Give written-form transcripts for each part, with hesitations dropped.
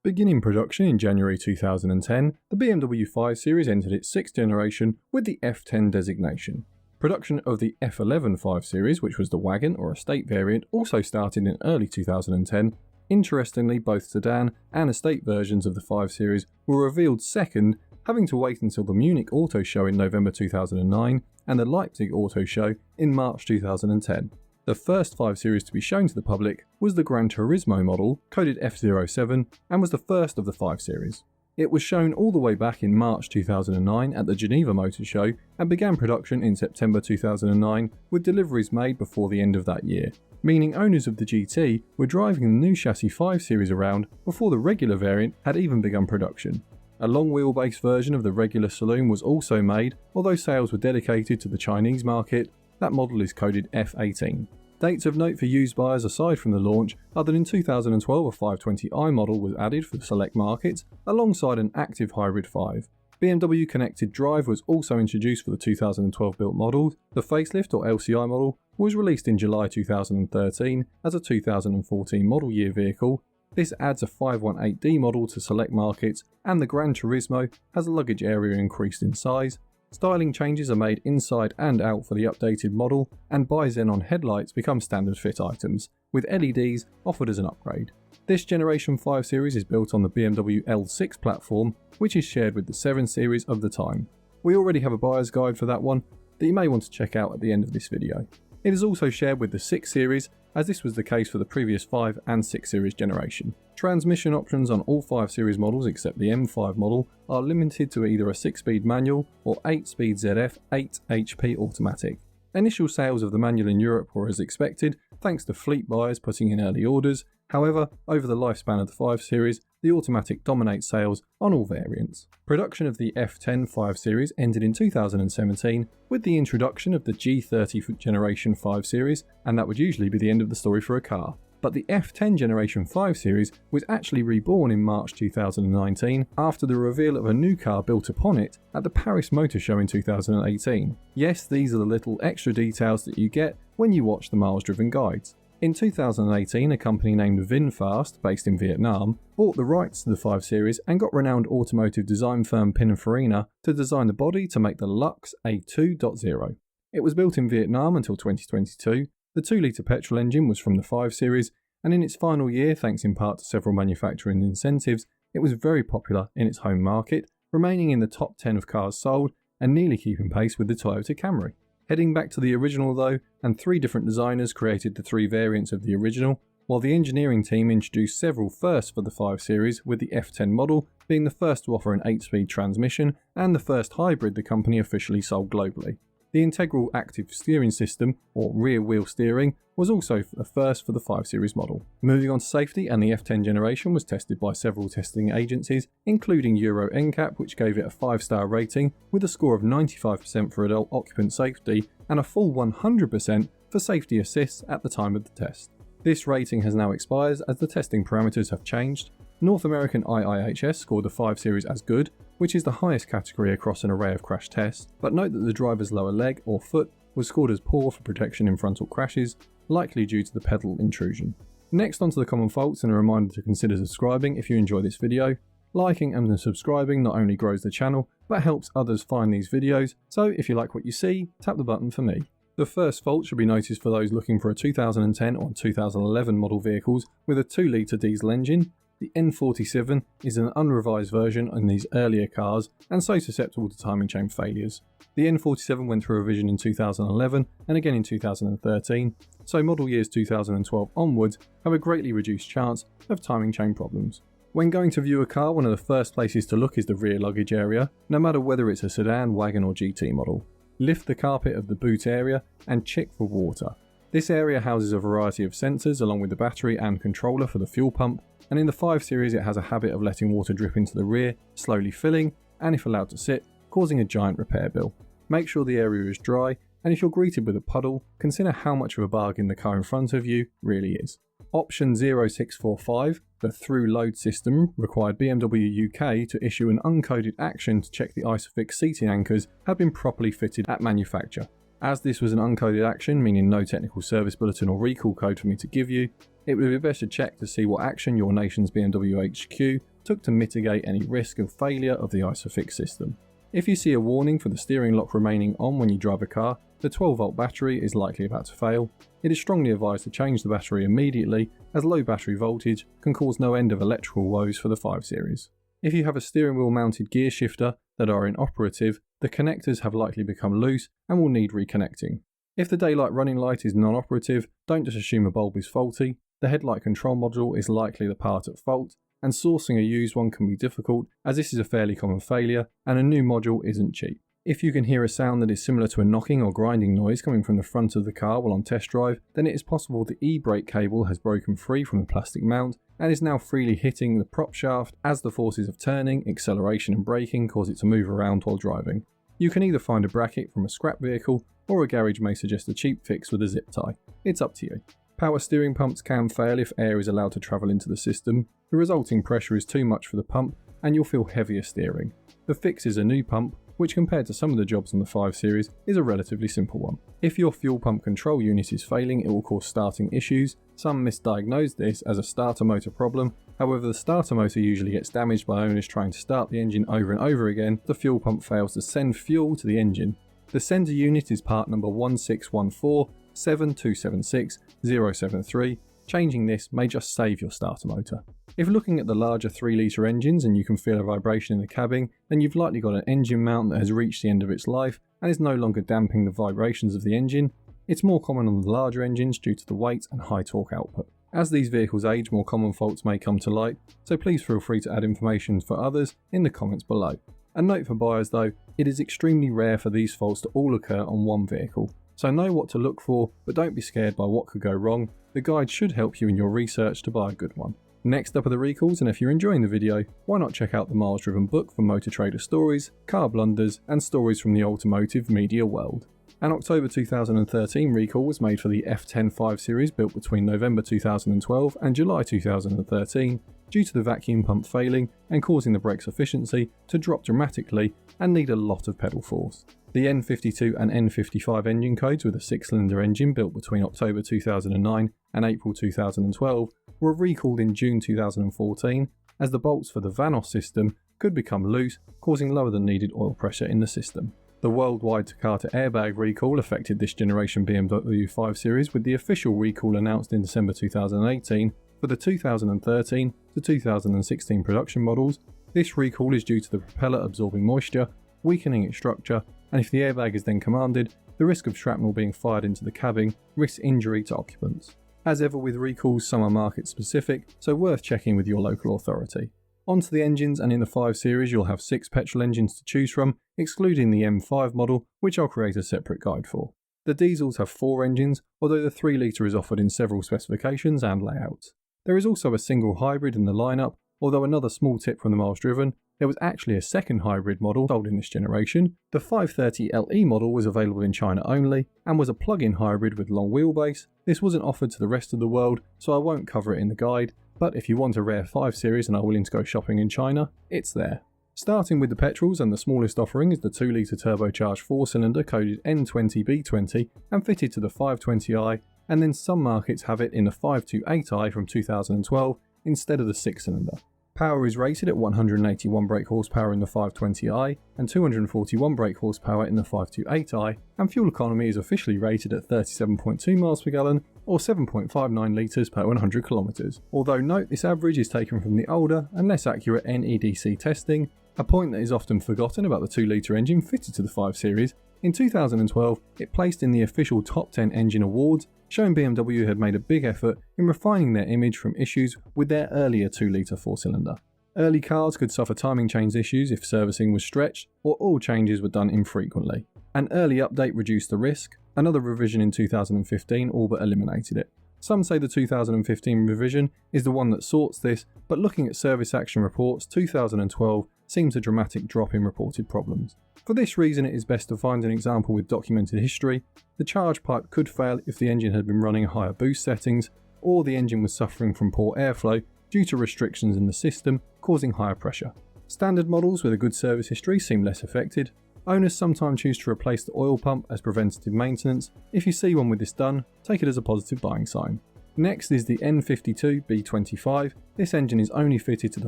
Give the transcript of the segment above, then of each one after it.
Beginning production in January 2010, the BMW 5 Series entered its 6th generation with the F10 designation. Production of the F11 5 Series, which was the wagon or estate variant, also started in early 2010. Interestingly, both sedan and estate versions of the 5 Series were revealed second, having to wait until the Munich Auto Show in November 2009 and the Leipzig Auto Show in March 2010. The first 5 Series to be shown to the public was the Gran Turismo model, coded F07, and was the first of the 5 Series. It was shown all the way back in March 2009 at the Geneva Motor Show and began production in September 2009, with deliveries made before the end of that year, meaning owners of the GT were driving the new chassis 5 Series around before the regular variant had even begun production. A long wheelbase version of the regular saloon was also made, although sales were dedicated to the Chinese market. That model is coded F18. Dates of note for used buyers aside from the launch are that in 2012 a 520i model was added for select markets alongside an active hybrid 5. BMW Connected Drive was also introduced for the 2012 built models. The facelift or LCI model was released in July 2013 as a 2014 model year vehicle. This adds a 518D model to select markets, and the Gran Turismo has a luggage area increased in size. Styling changes are made inside and out for the updated model, and bi-xenon headlights become standard fit items, with LEDs offered as an upgrade. This Generation 5 Series is built on the BMW L6 platform, which is shared with the 7 Series of the time. We already have a buyer's guide for that one that you may want to check out at the end of this video. It is also shared with the 6 Series, as this was the case for the previous 5 and 6 Series generation. Transmission options on all 5 Series models except the M5 model are limited to either a 6-speed manual or 8-speed ZF 8 HP automatic. Initial sales of the manual in Europe were as expected, thanks to fleet buyers putting in early orders. However, over the lifespan of the 5 Series, the automatic dominates sales on all variants. Production of the F10 5 Series ended in 2017 with the introduction of the G30 Generation 5 Series, and that would usually be the end of the story for a car. But the F10 Generation 5 Series was actually reborn in March 2019 after the reveal of a new car built upon it at the Paris Motor Show in 2018. Yes, these are the little extra details that you get when you watch the miles driven guides. In 2018, a company named VinFast, based in Vietnam, bought the rights to the 5 Series and got renowned automotive design firm Pininfarina to design the body to make the Lux A2.0. It was built in Vietnam until 2022. The 2-litre petrol engine was from the 5 Series, and in its final year, thanks in part to several manufacturing incentives, it was very popular in its home market, remaining in the top 10 of cars sold and nearly keeping pace with the Toyota Camry. Heading back to the original though, and 3 different designers created the 3 variants of the original, while the engineering team introduced several firsts for the 5 Series, with the F10 model being the first to offer an 8-speed transmission and the first hybrid the company officially sold globally. The integral active steering system, or rear wheel steering, was also a first for the 5 Series model. Moving on to safety, and the F10 generation was tested by several testing agencies, including Euro NCAP, which gave it a 5-star rating with a score of 95% for adult occupant safety and a full 100% for safety assists at the time of the test. This rating has now expired as the testing parameters have changed. North American IIHS scored the 5 Series as good, which is the highest category across an array of crash tests, but note that the driver's lower leg or foot was scored as poor for protection in frontal crashes, likely due to the pedal intrusion. Next, onto the common faults, and a reminder to consider subscribing if you enjoy this video. Liking and subscribing not only grows the channel, but helps others find these videos, so if you like what you see, tap the button for me. The first fault should be noticed for those looking for a 2010 or 2011 model vehicles with a 2-litre diesel engine. The N47 is an unrevised version in these earlier cars and so susceptible to timing chain failures. The N47 went through a revision in 2011 and again in 2013, so model years 2012 onwards have a greatly reduced chance of timing chain problems. When going to view a car, one of the first places to look is the rear luggage area, no matter whether it's a sedan, wagon or GT model. Lift the carpet of the boot area and check for water. This area houses a variety of sensors along with the battery and controller for the fuel pump, and in the 5 Series it has a habit of letting water drip into the rear, slowly filling, and if allowed to sit, causing a giant repair bill. Make sure the area is dry, and if you're greeted with a puddle, consider how much of a bargain the car in front of you really is. Option 0645, the through load system, required BMW UK to issue an uncoded action to check the ISOFIX seating anchors had been properly fitted at manufacture. As this was an uncoded action, meaning no technical service bulletin or recall code for me to give you, it would be best to check to see what action your nation's BMW HQ took to mitigate any risk of failure of the ISOFIX system. If you see a warning for the steering lock remaining on when you drive a car, the 12-volt battery is likely about to fail. It is strongly advised to change the battery immediately, as low battery voltage can cause no end of electrical woes for the 5 Series. If you have a steering wheel mounted gear shifter that are inoperative, the connectors have likely become loose and will need reconnecting. If the daylight running light is non-operative, don't just assume a bulb is faulty. The headlight control module is likely the part at fault, and sourcing a used one can be difficult as this is a fairly common failure and a new module isn't cheap. If you can hear a sound that is similar to a knocking or grinding noise coming from the front of the car while on test drive, then it is possible the e-brake cable has broken free from the plastic mount and is now freely hitting the prop shaft as the forces of turning, acceleration and braking cause it to move around while driving. You can either find a bracket from a scrap vehicle, or a garage may suggest a cheap fix with a zip tie. It's up to you. Power steering pumps can fail if air is allowed to travel into the system. The resulting pressure is too much for the pump and you'll feel heavier steering. The fix is a new pump, which compared to some of the jobs on the 5 Series is a relatively simple one. If your fuel pump control unit is failing, it will cause starting issues. Some misdiagnose this as a starter motor problem. However, the starter motor usually gets damaged by owners trying to start the engine over and over again. The fuel pump fails to send fuel to the engine. The sender unit is part number 16147276073. Changing this may just save your starter motor. If looking at the larger 3-litre engines and you can feel a vibration in the cabin, then you've likely got an engine mount that has reached the end of its life and is no longer damping the vibrations of the engine. It's more common on the larger engines due to the weight and high torque output. As these vehicles age, more common faults may come to light, so please feel free to add information for others in the comments below. A note for buyers though, it is extremely rare for these faults to all occur on one vehicle, so know what to look for, but don't be scared by what could go wrong. The guide should help you in your research to buy a good one. Next up are the recalls, and if you're enjoying the video, why not check out the Miles Driven book for Motor Trader stories, car blunders and stories from the automotive media world. An October 2013 recall was made for the F10 5 Series built between November 2012 and July 2013 due to the vacuum pump failing and causing the brake's efficiency to drop dramatically and need a lot of pedal force. The N52 and N55 engine codes with a 6-cylinder engine built between October 2009 and April 2012 were recalled in June 2014 as the bolts for the Vanos system could become loose, causing lower than needed oil pressure in the system. The worldwide Takata airbag recall affected this generation BMW 5 Series, with the official recall announced in December 2018 for the 2013 to 2016 production models. This recall is due to the propeller absorbing moisture, weakening its structure, and if the airbag is then commanded, the risk of shrapnel being fired into the cabin risks injury to occupants. As ever with recalls, some are market specific, so worth checking with your local authority. Onto the engines, and in the 5 Series you'll have 6 petrol engines to choose from, excluding the M5 model, which I'll create a separate guide for. The diesels have 4 engines, although the 3-litre is offered in several specifications and layouts. There is also a single hybrid in the lineup, although another small tip from the Miles Driven, there was actually a second hybrid model sold in this generation. The 530 LE model was available in China only, and was a plug-in hybrid with long wheelbase. This wasn't offered to the rest of the world, so I won't cover it in the guide, but if you want a rare 5 Series and are willing to go shopping in China, it's there. Starting with the petrols, and the smallest offering is the 2-litre turbocharged 4-cylinder coded N20B20 and fitted to the 520i, and then some markets have it in the 528i from 2012 instead of the 6-cylinder. Power is rated at 181 brake horsepower in the 520i and 241 brake horsepower in the 528i, and fuel economy is officially rated at 37.2 miles per gallon or 7.59 litres per 100 kilometers. Although note this average is taken from the older and less accurate NEDC testing, a point that is often forgotten about the 2-litre engine fitted to the 5 Series. In 2012, it placed in the official Top 10 Engine Awards, showing BMW had made a big effort in refining their image from issues with their earlier 2-litre 4-cylinder. Early cars could suffer timing chain issues if servicing was stretched or oil changes were done infrequently. An early update reduced the risk. Another revision in 2015 all but eliminated it. Some say the 2015 revision is the one that sorts this, but looking at service action reports, 2012 seems a dramatic drop in reported problems. For this reason, it is best to find an example with documented history. The charge pipe could fail if the engine had been running higher boost settings, or the engine was suffering from poor airflow due to restrictions in the system causing higher pressure. Standard models with a good service history seem less affected. Owners sometimes choose to replace the oil pump as preventative maintenance. If you see one with this done, take it as a positive buying sign. Next is the N52 B25. This engine is only fitted to the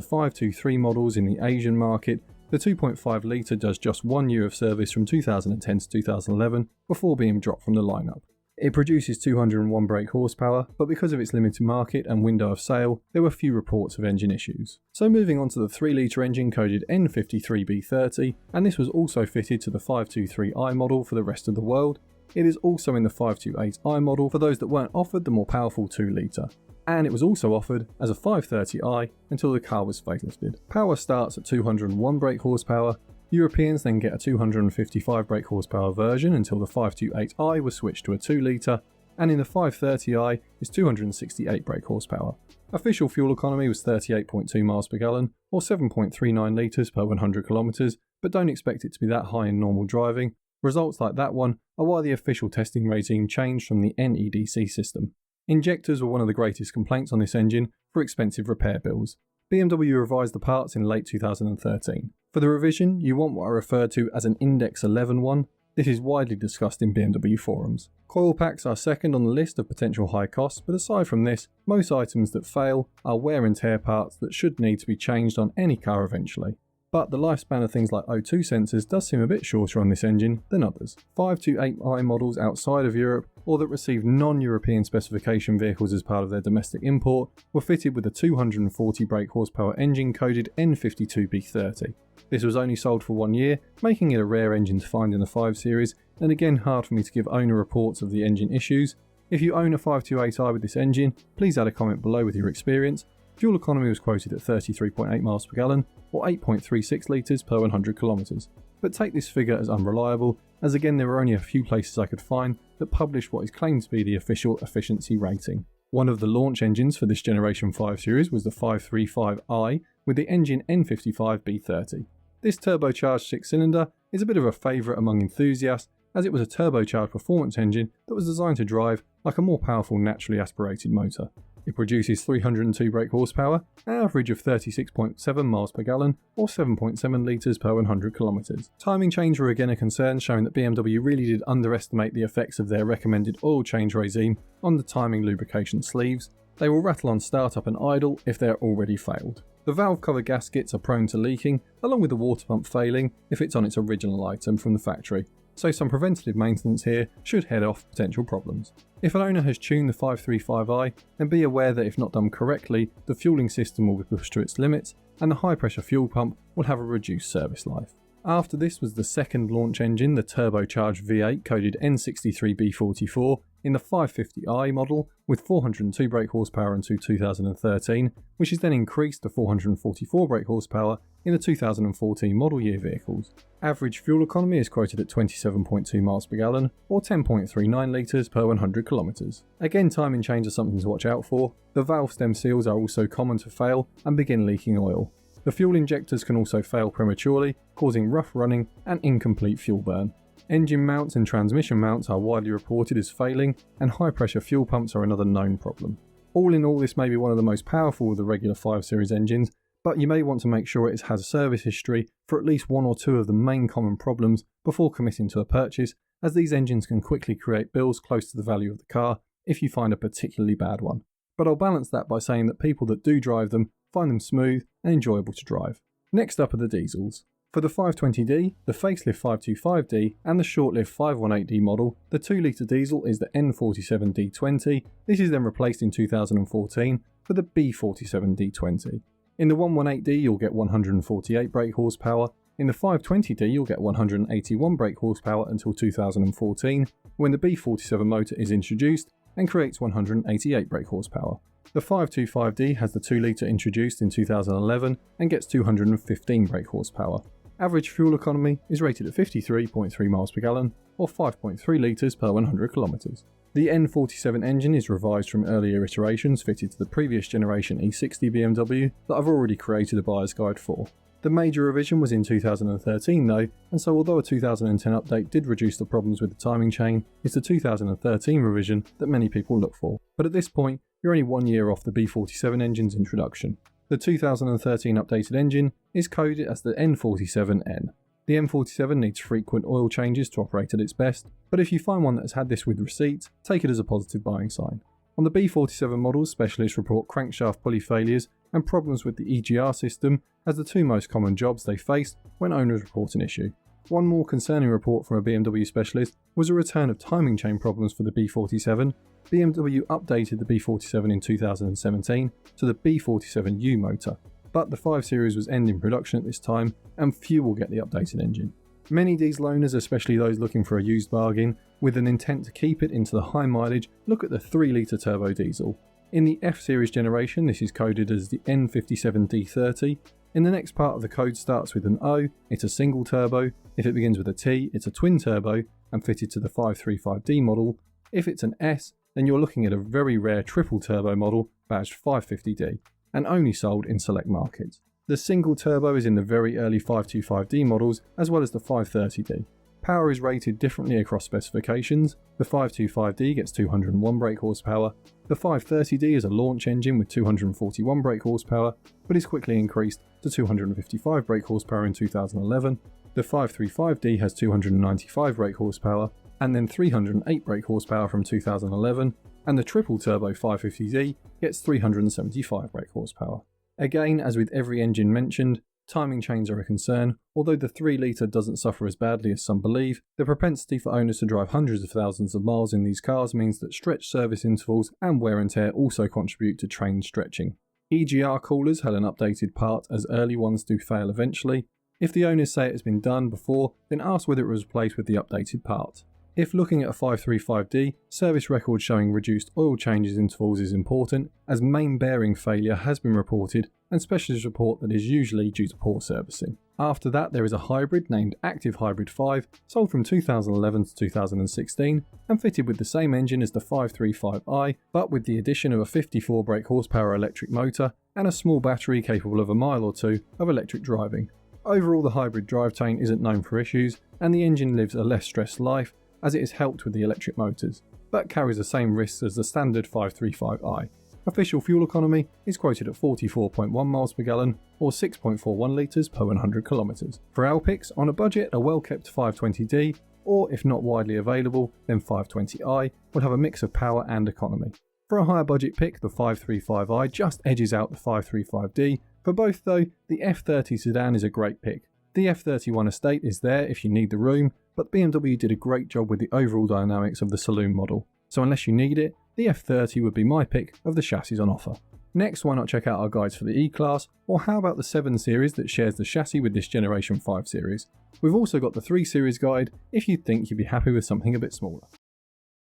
523 models in the Asian market. The 2.5 litre does just 1 year of service from 2010 to 2011 before being dropped from the lineup. It produces 201 brake horsepower, but because of its limited market and window of sale, there were few reports of engine issues. So moving on to the 3 litre engine coded N53B30, and this was also fitted to the 523i model for the rest of the world. It is also in the 528i model for those that weren't offered the more powerful 2 litre. And it was also offered as a 530i until the car was facelifted. Power starts at 201 brake horsepower. Europeans then get a 255 brake horsepower version until the 528i was switched to a 2 litre, and in the 530i is 268 brake horsepower. Official fuel economy was 38.2 miles per gallon or 7.39 litres per 100 kilometres, but don't expect it to be that high in normal driving. Results like that one are why the official testing regime changed from the NEDC system. Injectors were one of the greatest complaints on this engine for expensive repair bills. BMW revised the parts in late 2013. For the revision, you want what I refer to as an Index 11 one. This is widely discussed in BMW forums. Coil packs are second on the list of potential high costs, but aside from this, most items that fail are wear and tear parts that should need to be changed on any car eventually. But the lifespan of things like O2 sensors does seem a bit shorter on this engine than others. 528i models outside of Europe or that received non-European specification vehicles as part of their domestic import were fitted with a 240 brake horsepower engine coded N52B30. This was only sold for 1 year, making it a rare engine to find in the 5 Series, and again hard for me to give owner reports of the engine issues. If you own a 528i with this engine, please add a comment below with your experience. Fuel economy was quoted at 33.8 miles per gallon or 8.36 litres per 100 kilometres. But take this figure as unreliable, as again there were only a few places I could find that published what is claimed to be the official efficiency rating. One of the launch engines for this Generation 5 Series was the 535i with the engine N55B30. This turbocharged 6-cylinder is a bit of a favourite among enthusiasts, as it was a turbocharged performance engine that was designed to drive like a more powerful naturally aspirated motor. It produces 302 brake horsepower, an average of 36.7 miles per gallon or 7.7 litres per 100 kilometres. Timing chains were again a concern, showing that BMW really did underestimate the effects of their recommended oil change regime on the timing lubrication sleeves. They will rattle on startup and idle if they are already failed. The valve cover gaskets are prone to leaking, along with the water pump failing if it's on its original item from the factory, so some preventative maintenance here should head off potential problems. If an owner has tuned the 535i, then be aware that if not done correctly, the fueling system will be pushed to its limits and the high pressure fuel pump will have a reduced service life. After this was the second launch engine, the turbocharged V8 coded N63B44 in the 550i model with 402 brake horsepower until 2013, which is then increased to 444 brake horsepower in the 2014 model year vehicles. Average fuel economy is quoted at 27.2 miles per gallon or 10.39 litres per 100 kilometres. Again, timing chains are something to watch out for. The valve stem seals are also common to fail and begin leaking oil. The fuel injectors can also fail prematurely, causing rough running and incomplete fuel burn. Engine mounts and transmission mounts are widely reported as failing, and high pressure fuel pumps are another known problem. All in all, this may be one of the most powerful of the regular 5 Series engines, but you may want to make sure it has a service history for at least 1 or 2 of the main common problems before committing to a purchase, as these engines can quickly create bills close to the value of the car if you find a particularly bad one. But I'll balance that by saying that people that do drive them find them smooth and enjoyable to drive. Next up are the diesels. For the 520D, the facelift 525D and the short-lived 518D model, the 2-litre diesel is the N47D20. This is then replaced in 2014 for the B47D20. In the 118D you'll get 148 brake horsepower, in the 520D you'll get 181 brake horsepower until 2014, when the B47 motor is introduced and creates 188 brake horsepower. The 525D has the 2-litre introduced in 2011 and gets 215 brake horsepower. Average fuel economy is rated at 53.3 miles per gallon or 5.3 litres per 100 kilometres. The N47 engine is revised from earlier iterations fitted to the previous generation E60 BMW that I've already created a buyer's guide for. The major revision was in 2013 though, and so although a 2010 update did reduce the problems with the timing chain, it's the 2013 revision that many people look for. But at this point, you're only 1 year off the B47 engine's introduction. The 2013 updated engine is coded as the N47N. The N47 needs frequent oil changes to operate at its best, but if you find one that has had this with receipts, take it as a positive buying sign. On the B47 models, specialists report crankshaft pulley failures and problems with the EGR system as the two most common jobs they faced when owners report an issue. One more concerning report from a BMW specialist was a return of timing chain problems for the B47. BMW updated the B47 in 2017 to the B47U motor, but the 5 Series was ending production at this time and few will get the updated engine. Many diesel owners, especially those looking for a used bargain, with an intent to keep it into the high mileage, look at the 3-litre turbo diesel. In the F Series generation, this is coded as the N57D30. In the next part of the code starts with an O, it's a single turbo. If it begins with a T, it's a twin turbo and fitted to the 535D model. If it's an S, then you're looking at a very rare triple turbo model badged 550D and only sold in select markets. The single turbo is in the very early 525D models as well as the 530D. Power is rated differently across specifications. The 525D gets 201 brake horsepower. The 530D is a launch engine with 241 brake horsepower, but is quickly increased to 255 brake horsepower in 2011. The 535D has 295 brake horsepower, and then 308 brake horsepower from 2011, and the triple turbo 550D gets 375 brake horsepower. Again, as with every engine mentioned, timing chains are a concern. Although the 3-litre doesn't suffer as badly as some believe, the propensity for owners to drive hundreds of thousands of miles in these cars means that stretched service intervals and wear and tear also contribute to train stretching. EGR coolers had an updated part, as early ones do fail eventually. If the owners say it has been done before, then ask whether it was replaced with the updated part. If looking at a 535D, service records showing reduced oil changes intervals is important, as main bearing failure has been reported and specialists report that is usually due to poor servicing. After that, there is a hybrid named activehybrid 5, sold from 2011 to 2016 and fitted with the same engine as the 535i, but with the addition of a 54 brake horsepower electric motor and a small battery capable of a mile or two of electric driving. Overall, the hybrid drivetrain isn't known for issues and the engine lives a less stressed life, as it is helped with the electric motors, but carries the same risks as the standard 535i. Official fuel economy is quoted at 44.1 miles per gallon or 6.41 litres per 100 kilometres. For our picks, on a budget, a well-kept 520D, or if not widely available, then 520i, will have a mix of power and economy. For a higher budget pick, the 535i just edges out the 535D. For both though, the F30 sedan is a great pick. The F31 estate is there if you need the room, but BMW did a great job with the overall dynamics of the saloon model, so unless you need it, the F30 would be my pick of the chassis on offer. Next, why not check out our guides for the E-Class, or how about the 7 Series that shares the chassis with this Generation 5 Series? We've also got the 3 Series guide if you think you'd be happy with something a bit smaller.